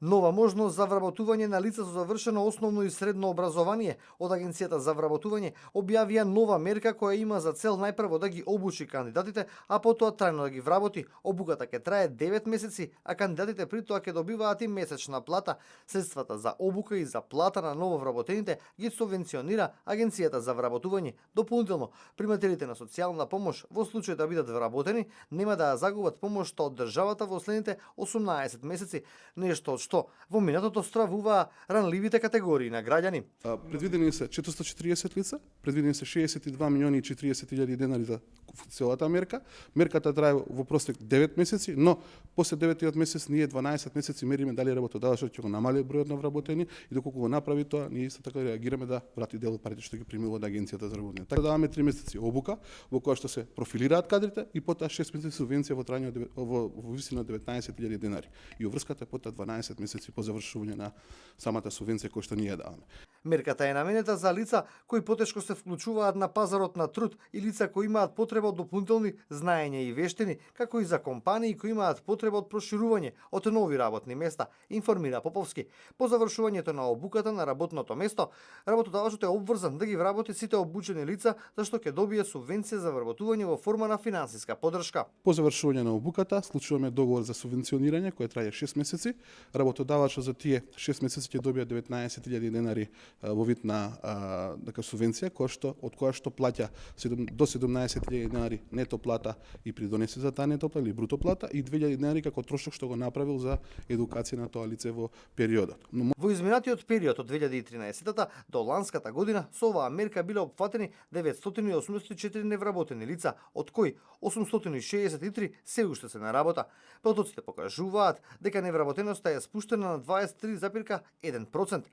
Нова можност за вработување на лица со завршено основно и средно образование од Агенцијата за вработување објавија нова мерка која има за цел најпрво да ги обучи кандидатите, а потоа трајно да ги вработи. Обуката ќе трае 9 месеци, а кандидатите при тоа ќе добиваат и месечна плата. Средствата за обука и за плата на нововработените ги субвенционира Агенцијата за вработување. Дополнително, примателите на социјална помош во случај да бидат вработени, нема да ја загубат помошта од државата во следните 18 месеци, нешто од што во минатото стравуваа ранливите категории на граѓани. Предвидени се 440 лица, предвидени се 62 милиони и 40 илјади денари за целата мерка. Мерката трае во просек 9 месеци, но после 9 месец ние 12 месеци мериме дали работодавачот ќе го намали бројот на вработени и доколку го направи тоа, ние исто така реагираме да врати дел од парите што ги примило од Агенцијата за вработење. Така даваме 3 месеци обука во која што се профилираат кадрите и потоа 6 месеци субвенција во трајање во висина од 19.000 денари. И врската е потоа 12 месеци по завршување на самата субвенција која што ние даваме. Мерката е наменета за лица кои потешко се вклучуваат на пазарот на труд и лица кои имаат потреба од дополнителни знаења и вештини, како и за компании кои имаат потреба од проширување од нови работни места, информира Поповски. По завршувањето на обуката на работното место, работодавачот е обврзан да ги вработи сите обучени лица, зашто ќе добие субвенција за вработување во форма на финансиска поддршка. По завршување на обуката, склучуваме договор за субвенционирање кој трае 6 месеци. Работодавачот за тие 6 месеци ќе добие 19.000 денари во вид на субвенција, од која што плаќа до 17.000 денари нето плата и при донесе за таа нето плата или бруто плата и 2.000 денари како трошок што го направил за едукација на тоа лице во периодот. Во изминатиот период од 2013 до ланската година со оваа мерка биле опфатени 984 невработени лица, од кои 863 се уште се на работа. Протоците покажуваат дека невработеноста е спуштена на 23,1%.